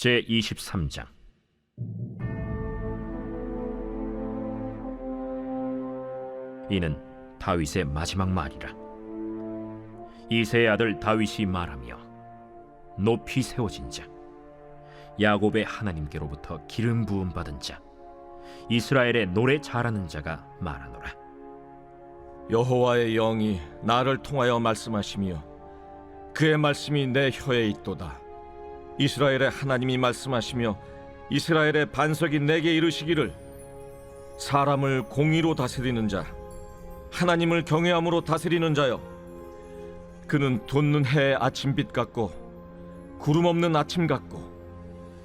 제23장. 이는 다윗의 마지막 말이라. 이새의 아들 다윗이 말하며 높이 세워진 자, 야곱의 하나님께로부터 기름 부음 받은 자, 이스라엘의 노래 잘하는 자가 말하노라. 여호와의 영이 나를 통하여 말씀하시며 그의 말씀이 내 혀에 있도다. 이스라엘의 하나님이 말씀하시며 이스라엘의 반석이 내게 이르시기를, 사람을 공의로 다스리는 자, 하나님을 경외함으로 다스리는 자여, 그는 돋는 해의 아침빛 같고 구름 없는 아침 같고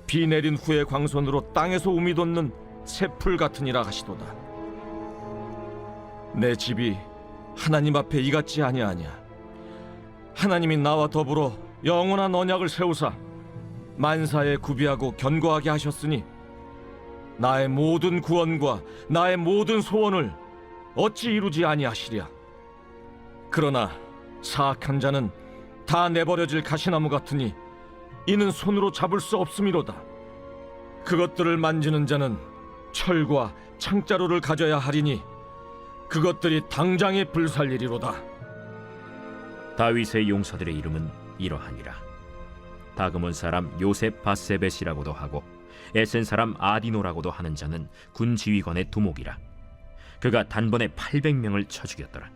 비 내린 후의 광선으로 땅에서 우미 돋는 새풀 같으니라 하시도다. 내 집이 하나님 앞에 이같지 아니하냐. 하나님이 나와 더불어 영원한 언약을 세우사 만사에 구비하고 견고하게 하셨으니 나의 모든 구원과 나의 모든 소원을 어찌 이루지 아니하시랴. 그러나 사악한 자는 다 내버려질 가시나무 같으니 이는 손으로 잡을 수 없음이로다. 그것들을 만지는 자는 철과 창자루를 가져야 하리니 그것들이 당장에 불살리리로다. 다윗의 용사들의 이름은 이러하니라. 다그몬 사람 요셉 바세벳이라고도 하고 에센 사람 아디노라고도 하는 자는 군 지휘관의 두목이라. 그가 단번에 800명을 쳐 죽였더라.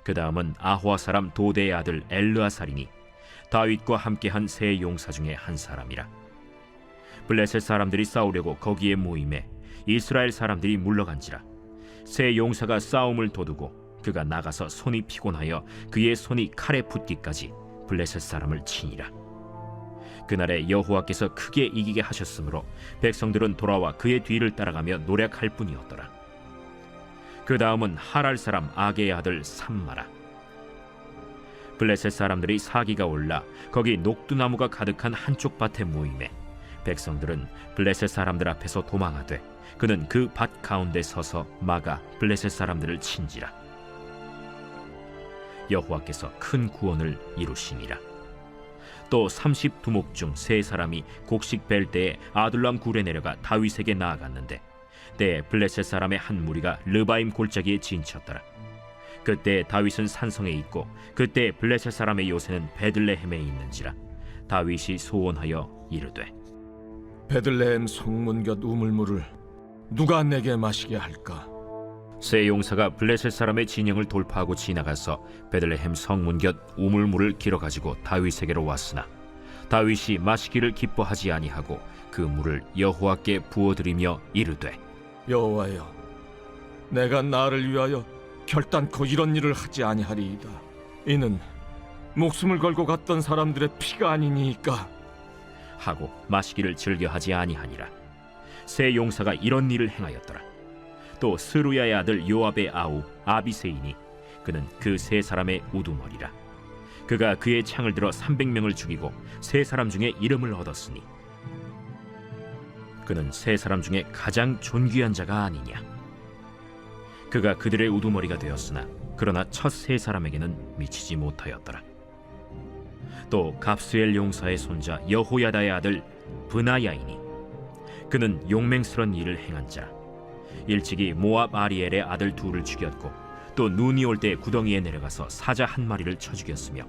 그 다음은 아호아 사람 도대의 아들 엘르아살이니 다윗과 함께한 세 용사 중에 한 사람이라. 블레셋 사람들이 싸우려고 거기에 모임에 이스라엘 사람들이 물러간지라. 세 용사가 싸움을 도두고 그가 나가서 손이 피곤하여 그의 손이 칼에 붙기까지 블레셋 사람을 치니라. 그날에 여호와께서 크게 이기게 하셨으므로 백성들은 돌아와 그의 뒤를 따라가며 노력할 뿐이었더라. 그 다음은 하랄 사람 아게의 아들 삼마라. 블레셋 사람들이 사기가 올라 거기 녹두나무가 가득한 한쪽 밭에 모임에 백성들은 블레셋 사람들 앞에서 도망하되 그는 그 밭 가운데 서서 막아 블레셋 사람들을 친지라. 여호와께서 큰 구원을 이루시니라. 또 30두목 중 3사람이 곡식 벨 때에 아둘람 굴에 내려가 다윗에게 나아갔는데 때에 블레셋 사람의 한 무리가 르바임 골짜기에 진쳤더라. 그때 다윗은 산성에 있고 그때 블레셋 사람의 요새는 베들레헴에 있는지라. 다윗이 소원하여 이르되, 베들레헴 성문 곁 우물물을 누가 내게 마시게 할까? 세 용사가 블레셋 사람의 진영을 돌파하고 지나가서 베들레헴 성문 곁 우물물을 길어가지고 다윗에게로 왔으나 다윗이 마시기를 기뻐하지 아니하고 그 물을 여호와께 부어드리며 이르되, 여호와여, 내가 나를 위하여 결단코 이런 일을 하지 아니하리이다. 이는 목숨을 걸고 갔던 사람들의 피가 아니니이까 하고 마시기를 즐겨하지 아니하니라. 세 용사가 이런 일을 행하였더라. 또 스루야의 아들 요압의 아우 아비세이니 그는 그 3사람의 우두머리라. 그가 그의 창을 들어 300명을 죽이고 3사람 중에 이름을 얻었으니 그는 3사람 중에 가장 존귀한 자가 아니냐. 그가 그들의 우두머리가 되었으나 그러나 첫 3사람에게는 미치지 못하였더라. 또 갑스엘 용사의 손자 여호야다의 아들 브나야이니 그는 용맹스런 일을 행한 자, 일찍이 모압 아리엘의 아들 2를 죽였고 또 눈이 올 때 구덩이에 내려가서 사자 1마리를 쳐 죽였으며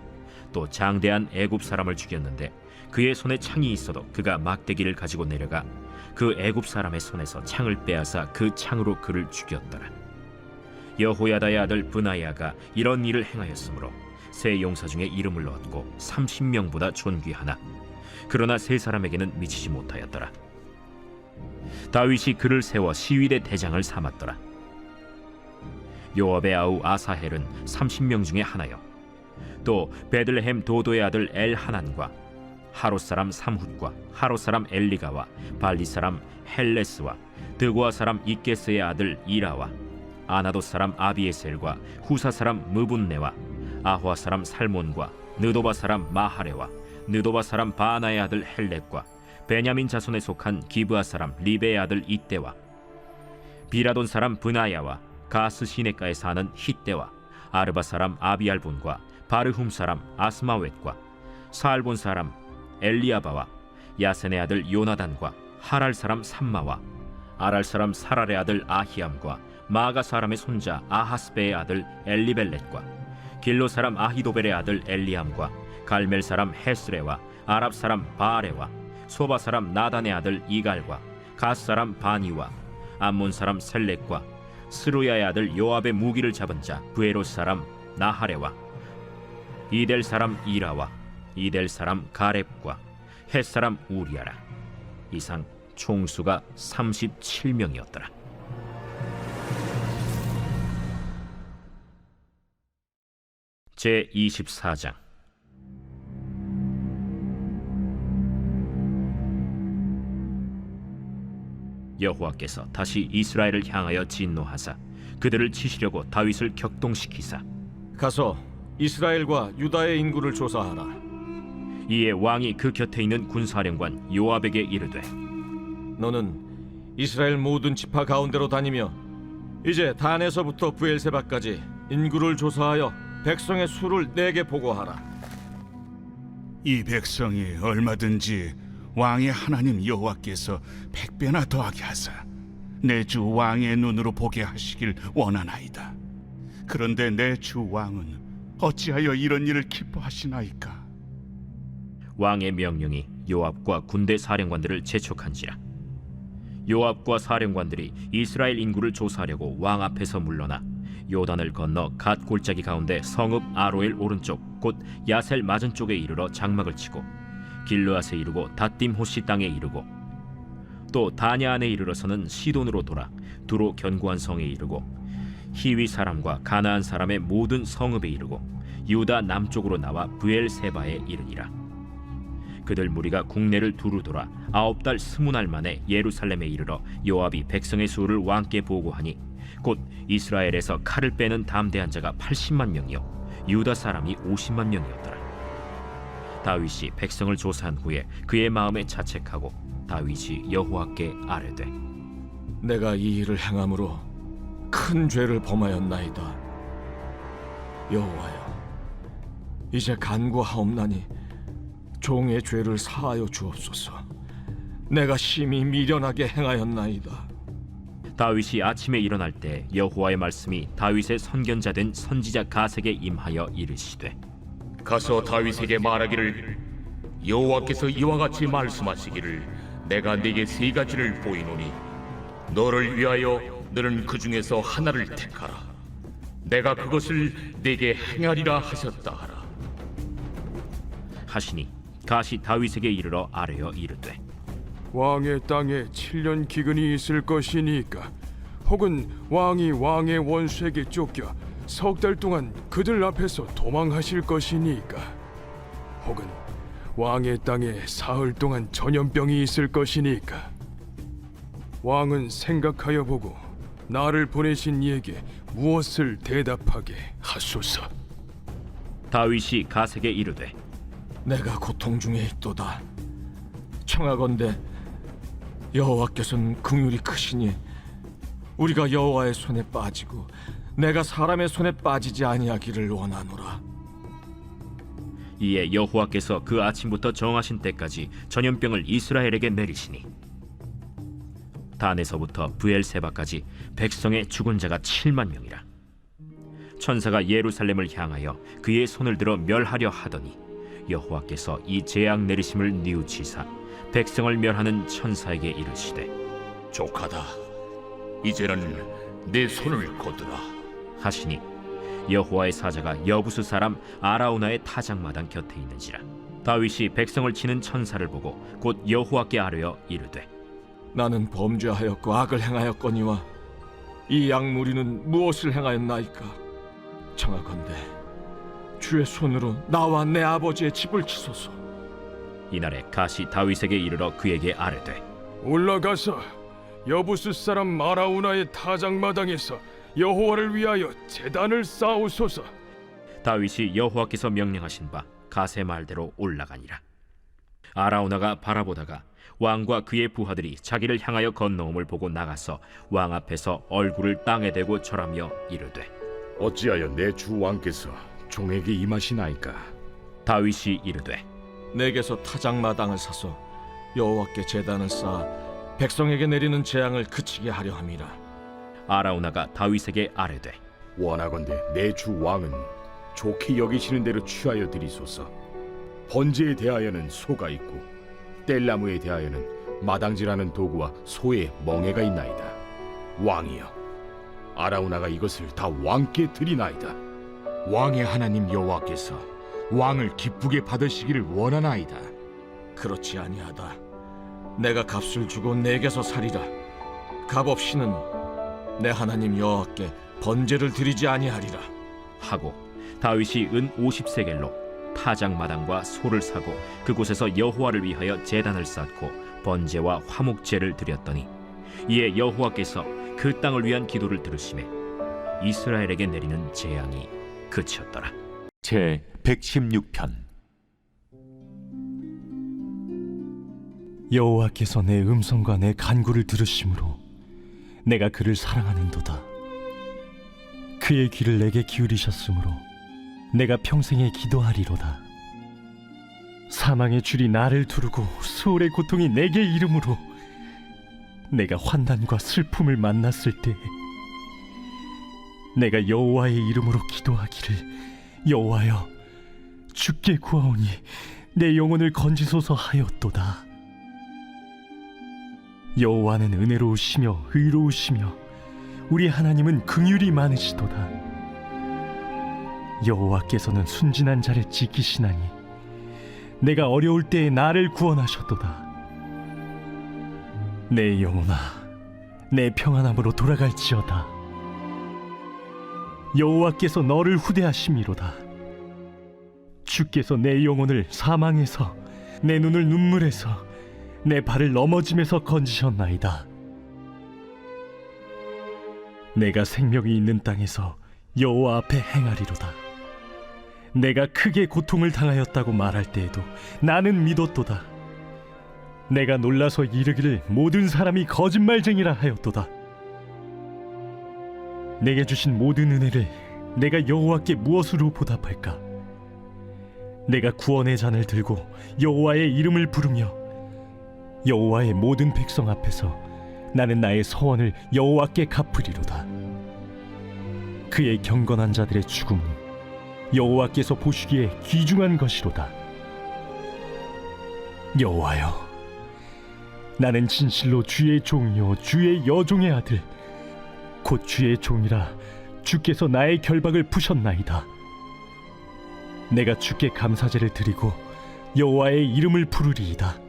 또 장대한 애굽 사람을 죽였는데 그의 손에 창이 있어도 그가 막대기를 가지고 내려가 그 애굽 사람의 손에서 창을 빼앗아 그 창으로 그를 죽였더라. 여호야다의 아들 브나야가 이런 일을 행하였으므로 세 용사 중에 이름을 얻고 30명보다 존귀하나 그러나 3사람에게는 미치지 못하였더라. 다윗이 그를 세워 시위대 대장을 삼았더라. 요압의 아우 아사헬은 30명 중에 하나요. 또 베들레헴 도도의 아들 엘하난과 하롯 사람 삼훗과 하롯 사람 엘리가와 발리 사람 헬레스와 드고아 사람 이게스의 아들 이라와 아나돗 사람 아비에셀과 후사 사람 무분네와 아호아 사람 살몬과 느도바 사람 마하레와 느도바 사람 바나의 아들 헬렉과 베냐민 자손에 속한 기브아 사람 리베의 아들 이때와 비라돈 사람 브나야와 가스 시내가에 사는 히때와 아르바 사람 아비알본과 바르훔 사람 아스마웻과 사알본 사람 엘리아바와 야센의 아들 요나단과 하랄 사람 삼마와 아랄 사람 사랄의 아들 아히암과 마가 사람의 손자 아하스베의 아들 엘리벨렛과 길로 사람 아히도벨의 아들 엘리암과 갈멜 사람 헤스레와 아랍 사람 바아레와 소바 사람 나단의 아들 이갈과 가스 사람 바니와 암몬 사람 셀렉과 스루야의 아들 요압의 무기를 잡은 자 부에롯 사람 나하레와 이델 사람 이라와 이델 사람 가렙과 헷 사람 우리아라. 이상 총수가 37명이었더라. 제 24장. 여호와께서 다시 이스라엘을 향하여 진노하사 그들을 치시려고 다윗을 격동시키사 가서 이스라엘과 유다의 인구를 조사하라. 이에 왕이 그 곁에 있는 군사령관 요압에게 이르되 너는 이스라엘 모든 지파 가운데로 다니며 이제 단에서부터 브엘세바까지 인구를 조사하여 백성의 수를 내게 보고하라. 이 백성이 얼마든지 왕의 하나님 여호와께서 100배나 더하게 하사 내 주 왕의 눈으로 보게 하시길 원하나이다. 그런데 내 주 왕은 어찌하여 이런 일을 기뻐하시나이까? 왕의 명령이 요압과 군대 사령관들을 재촉한지라. 요압과 사령관들이 이스라엘 인구를 조사하려고 왕 앞에서 물러나 요단을 건너 갓 골짜기 가운데 성읍 아로엘 오른쪽 곧 야셀 맞은 쪽에 이르러 장막을 치고 길르앗에 이르고 닷딤 호시 땅에 이르고 또 다냐 안에 이르러서는 시돈으로 돌아 두로 견고한 성에 이르고 히위 사람과 가나안 사람의 모든 성읍에 이르고 유다 남쪽으로 나와 브엘세바에 이르니라. 그들 무리가 국내를 두루 돌아 9달 20날 만에 예루살렘에 이르러 요압이 백성의 수를 왕께 보고하니 곧 이스라엘에서 칼을 빼는 담대한 자가 80만 명이요 유다 사람이 50만 명이었더라. 다윗이 백성을 조사한 후에 그의 마음에 자책하고 다윗이 여호와께 아뢰되 내가 이 일을 행함으로 큰 죄를 범하였나이다. 여호와여, 이제 간구하옵나니 종의 죄를 사하여 주옵소서. 내가 심히 미련하게 행하였나이다. 다윗이 아침에 일어날 때 여호와의 말씀이 다윗의 선견자 된 선지자 가색에 임하여 이르시되 가서 다윗에게 말하기를 여호와께서 이와 같이 말씀하시기를 내가 네게 세 가지를 보이노니 너를 위하여 너는 그 중에서 하나를 택하라. 내가 그것을 네게 행하리라 하셨다 하라. 하시니 가시 다윗에게 이르러 아뢰어 이르되 왕의 땅에 7년 기근이 있을 것이니까 혹은 왕이 왕의 원수에게 쫓겨 석 달 동안 그들 앞에서 도망하실 것이니까 혹은 왕의 땅에 사흘 동안 전염병이 있을 것이니까 왕은 생각하여 보고 나를 보내신 이에게 무엇을 대답하게 하소서. 다윗이 가색에 이르되 내가 고통 중에 있도다. 청하건대 여호와께서는 긍휼이 크시니 우리가 여호와의 손에 빠지고 내가 사람의 손에 빠지지 아니하기를 원하노라. 이에 여호와께서 그 아침부터 정하신 때까지 전염병을 이스라엘에게 내리시니 단에서부터 브엘세바까지 백성의 죽은 자가 7만 명이라. 천사가 예루살렘을 향하여 그의 손을 들어 멸하려 하더니 여호와께서 이 재앙 내리심을 뉘우치사 백성을 멸하는 천사에게 이르시되 족하다. 이제는 내 손을 거두라. 하시니 여호와의 사자가 여부수 사람 아라우나의 타작마당 곁에 있는지라. 다윗이 백성을 치는 천사를 보고 곧 여호와께 아뢰어 이르되 나는 범죄하였고 악을 행하였거니와 이 양무리는 무엇을 행하였나이까? 청하건대 주의 손으로 나와 내 아버지의 집을 치소서. 이날에 가시 다윗에게 이르러 그에게 아뢰되 올라가서 여부스 사람 아라우나의 타작마당에서 여호와를 위하여 제단을 쌓으소서. 다윗이 여호와께서 명령하신 바 가세 말대로 올라가니라. 아라우나가 바라보다가 왕과 그의 부하들이 자기를 향하여 건너옴을 보고 나가서 왕 앞에서 얼굴을 땅에 대고 절하며 이르되 어찌하여 내 주 왕께서 종에게 임하시나이까? 다윗이 이르되 내게서 타작마당을 사서 여호와께 제단을 쌓아 백성에게 내리는 재앙을 그치게 하려 함이라. 아라우나가 다윗에게 아뢰되 원하건대 내 주 왕은 좋게 여기시는 대로 취하여 드리소서. 번제에 대하여는 소가 있고 뗄나무에 대하여는 마당질하는 도구와 소의 멍에가 있나이다. 왕이여, 아라우나가 이것을 다 왕께 드리나이다. 왕의 하나님 여호와께서 왕을 기쁘게 받으시기를 원하나이다. 그렇지 아니하다. 내가 값을 주고 내게서 살이라. 값 없이는 내 하나님 여호와께 번제를 드리지 아니하리라. 하고 다윗이 은 50세겔로 타작마당과 소를 사고 그곳에서 여호와를 위하여 제단을 쌓고 번제와 화목제를 드렸더니 이에 여호와께서 그 땅을 위한 기도를 들으시매 이스라엘에게 내리는 재앙이 그치었더라. 제 116편. 여호와께서 내 음성과 내 간구를 들으심으로 내가 그를 사랑하는도다. 그의 귀를 내게 기울이셨으므로 내가 평생에 기도하리로다. 사망의 줄이 나를 두르고 수월의 고통이 내게 이름으로 내가 환난과 슬픔을 만났을 때에 내가 여호와의 이름으로 기도하기를 여호와여 주께 구하오니 내 영혼을 건지소서 하였도다. 여호와는 은혜로우시며 의로우시며 우리 하나님은 긍휼이 많으시도다. 여호와께서는 순진한 자를 지키시나니 내가 어려울 때에 나를 구원하셨도다. 내 영혼아 내 평안함으로 돌아갈지어다. 여호와께서 너를 후대하심이로다. 주께서 내 영혼을 사망에서 내 눈을 눈물에서 내 발을 넘어짐에서 건지셨나이다. 내가 생명이 있는 땅에서 여호와 앞에 행하리로다. 내가 크게 고통을 당하였다고 말할 때에도 나는 믿었도다. 내가 놀라서 이르기를 모든 사람이 거짓말쟁이라 하였도다. 내게 주신 모든 은혜를 내가 여호와께 무엇으로 보답할까? 내가 구원의 잔을 들고 여호와의 이름을 부르며 여호와의 모든 백성 앞에서 나는 나의 서원을 여호와께 갚으리로다. 그의 경건한 자들의 죽음은 여호와께서 보시기에 귀중한 것이로다. 여호와여, 나는 진실로 주의 종이요 주의 여종의 아들 곧 주의 종이라 주께서 나의 결박을 푸셨나이다. 내가 주께 감사제를 드리고 여호와의 이름을 부르리이다.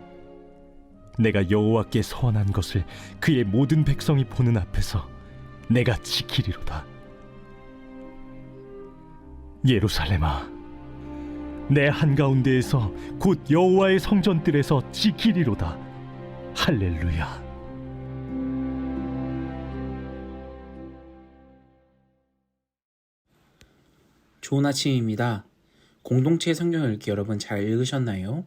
내가 여호와께 서원한 것을 그의 모든 백성이 보는 앞에서 내가 지키리로다. 예루살렘아, 내 한가운데에서 곧 여호와의 성전들에서 지키리로다. 할렐루야. 좋은 아침입니다. 공동체 성경 읽기 여러분 잘 읽으셨나요?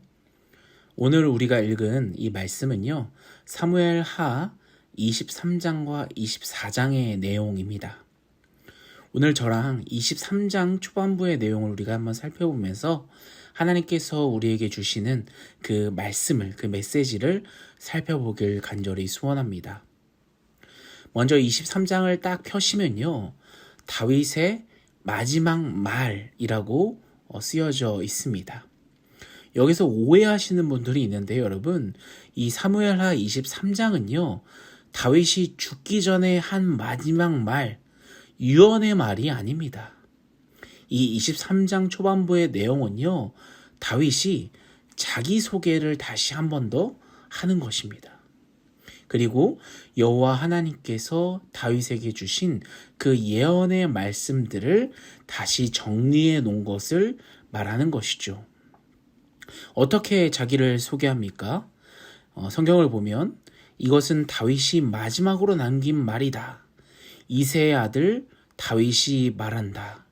오늘 우리가 읽은 이 말씀은요, 사무엘 하 23장과 24장의 내용입니다. 오늘 저랑 23장 초반부의 내용을 우리가 한번 살펴보면서 하나님께서 우리에게 주시는 그 말씀을, 그 메시지를 살펴보길 간절히 소원합니다. 먼저 23장을 딱 펴시면요, 다윗의 마지막 말이라고 쓰여져 있습니다. 여기서 오해하시는 분들이 있는데 여러분, 이 사무엘하 23장은요, 다윗이 죽기 전에 한 마지막 말, 유언의 말이 아닙니다. 이 23장 초반부의 내용은요, 다윗이 자기소개를 다시 한 번 더 하는 것입니다. 그리고 여호와 하나님께서 다윗에게 주신 그 예언의 말씀들을 다시 정리해 놓은 것을 말하는 것이죠. 어떻게 자기를 소개합니까? 성경을 보면 이것은 다윗이 마지막으로 남긴 말이다. 이새의 아들 다윗이 말한다.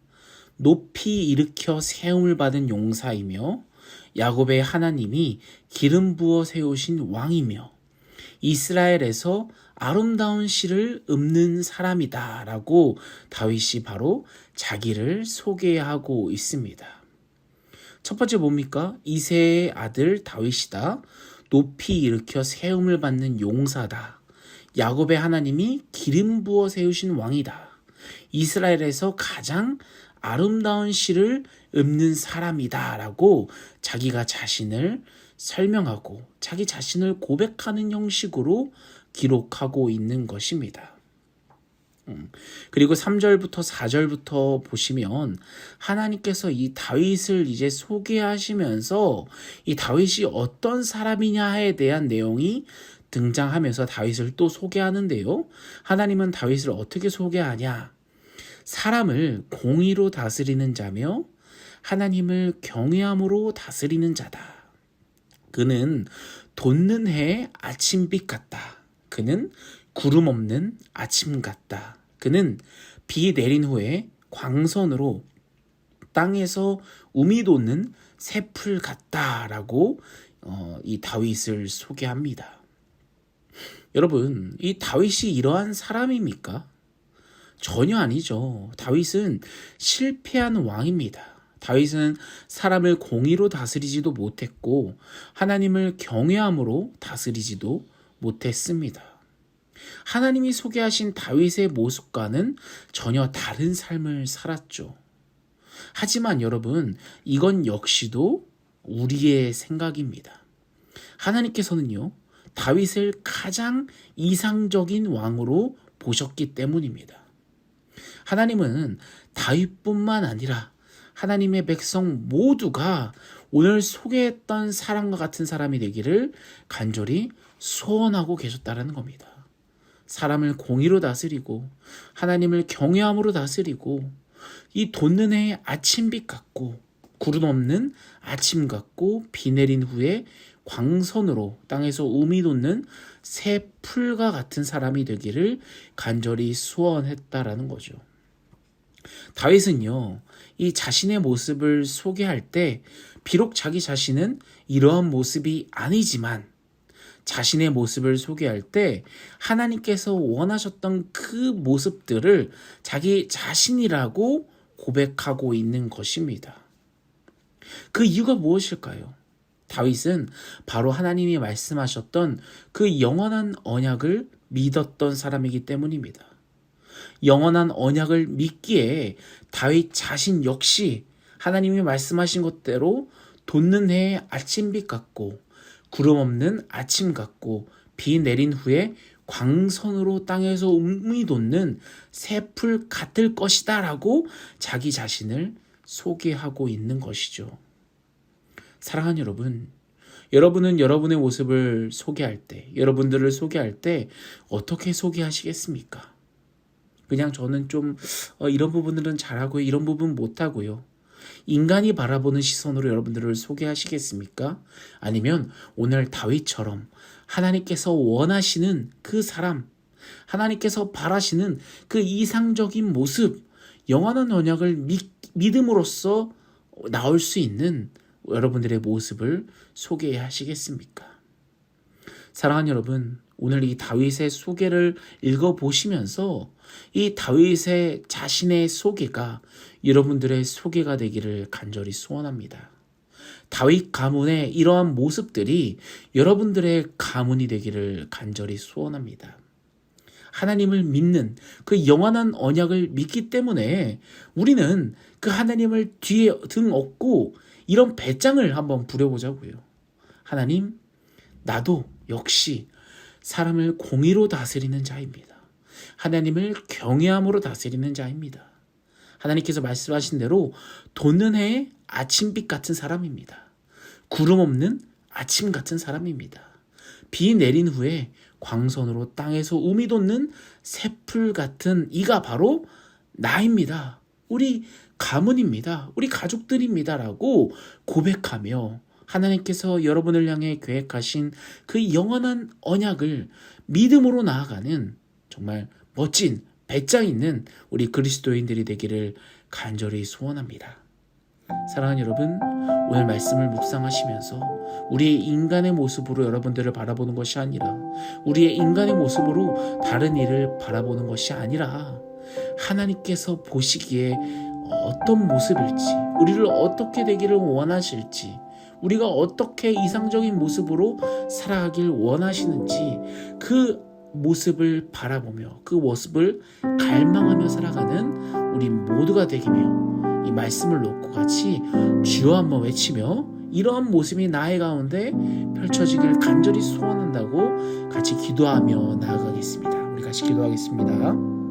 높이 일으켜 세움을 받은 용사이며 야곱의 하나님이 기름 부어 세우신 왕이며 이스라엘에서 아름다운 시를 읊는 사람이다 라고 다윗이 바로 자기를 소개하고 있습니다. 첫 번째 뭡니까? 이새의 아들 다윗이다. 높이 일으켜 세움을 받는 용사다. 야곱의 하나님이 기름 부어 세우신 왕이다. 이스라엘에서 가장 아름다운 시를 읊는 사람이다 라고 자기가 자신을 설명하고 자기 자신을 고백하는 형식으로 기록하고 있는 것입니다. 그리고 3절부터 4절부터 보시면 하나님께서 이 다윗을 이제 소개하시면서 이 다윗이 어떤 사람이냐에 대한 내용이 등장하면서 다윗을 또 소개하는데요. 하나님은 다윗을 어떻게 소개하냐? 사람을 공의로 다스리는 자며 하나님을 경외함으로 다스리는 자다. 그는 돋는 해의 아침빛 같다. 그는 구름 없는 아침 같다. 그는 비 내린 후에 광선으로 땅에서 우미 돋는 새풀 같다라고 이 다윗을 소개합니다. 여러분, 이 다윗이 이러한 사람입니까? 전혀 아니죠. 다윗은 실패한 왕입니다. 다윗은 사람을 공의로 다스리지도 못했고 하나님을 경외함으로 다스리지도 못했습니다. 하나님이 소개하신 다윗의 모습과는 전혀 다른 삶을 살았죠. 하지만 여러분, 이건 역시도 우리의 생각입니다. 하나님께서는요, 다윗을 가장 이상적인 왕으로 보셨기 때문입니다. 하나님은 다윗뿐만 아니라 하나님의 백성 모두가 오늘 소개했던 사람과 같은 사람이 되기를 간절히 소원하고 계셨다는 겁니다. 사람을 공의로 다스리고 하나님을 경외함으로 다스리고 이 돋는 해의 아침빛 같고 구름 없는 아침 같고 비 내린 후에 광선으로 땅에서 우미 돋는 새 풀과 같은 사람이 되기를 간절히 소원했다라는 거죠. 다윗은요, 이 자신의 모습을 소개할 때 비록 자기 자신은 이러한 모습이 아니지만 자신의 모습을 소개할 때 하나님께서 원하셨던 그 모습들을 자기 자신이라고 고백하고 있는 것입니다. 그 이유가 무엇일까요? 다윗은 바로 하나님이 말씀하셨던 그 영원한 언약을 믿었던 사람이기 때문입니다. 영원한 언약을 믿기에 다윗 자신 역시 하나님이 말씀하신 것대로 돋는 해의 아침빛 같고 구름 없는 아침 같고 비 내린 후에 광선으로 땅에서 우미 돋는 새풀 같을 것이다 라고 자기 자신을 소개하고 있는 것이죠. 사랑하는 여러분, 여러분은 여러분의 모습을 소개할 때, 여러분들을 소개할 때 어떻게 소개하시겠습니까? 그냥 저는 좀 이런 부분들은 잘하고요, 이런 부분 못하고요. 인간이 바라보는 시선으로 여러분들을 소개하시겠습니까? 아니면 오늘 다윗처럼 하나님께서 원하시는 그 사람, 하나님께서 바라시는 그 이상적인 모습, 영원한 언약을 믿음으로써 나올 수 있는 여러분들의 모습을 소개하시겠습니까? 사랑하는 여러분, 오늘 이 다윗의 소개를 읽어보시면서 이 다윗의 자신의 소개가 여러분들의 소개가 되기를 간절히 소원합니다. 다윗 가문의 이러한 모습들이 여러분들의 가문이 되기를 간절히 소원합니다. 하나님을 믿는 그 영원한 언약을 믿기 때문에 우리는 그 하나님을 뒤에 등 업고 이런 배짱을 한번 부려보자고요. 하나님, 나도 역시 사람을 공의로 다스리는 자입니다. 하나님을 경외함으로 다스리는 자입니다. 하나님께서 말씀하신 대로 돋는 해의 아침빛 같은 사람입니다. 구름 없는 아침 같은 사람입니다. 비 내린 후에 광선으로 땅에서 우미 돋는 새풀 같은 이가 바로 나입니다. 우리 가문입니다. 우리 가족들입니다. 라고 고백하며 하나님께서 여러분을 향해 계획하신 그 영원한 언약을 믿음으로 나아가는 정말 멋진 배짱 있는 우리 그리스도인들이 되기를 간절히 소원합니다. 사랑하는 여러분, 오늘 말씀을 묵상하시면서 우리의 인간의 모습으로 여러분들을 바라보는 것이 아니라 우리의 인간의 모습으로 다른 일을 바라보는 것이 아니라 하나님께서 보시기에 어떤 모습일지, 우리를 어떻게 되기를 원하실지 우리가 어떻게 이상적인 모습으로 살아가길 원하시는지 그 모습을 바라보며 그 모습을 갈망하며 살아가는 우리 모두가 되기며 이 말씀을 놓고 같이 주여 한번 외치며 이러한 모습이 나의 가운데 펼쳐지길 간절히 소원한다고 같이 기도하며 나아가겠습니다. 우리 같이 기도하겠습니다.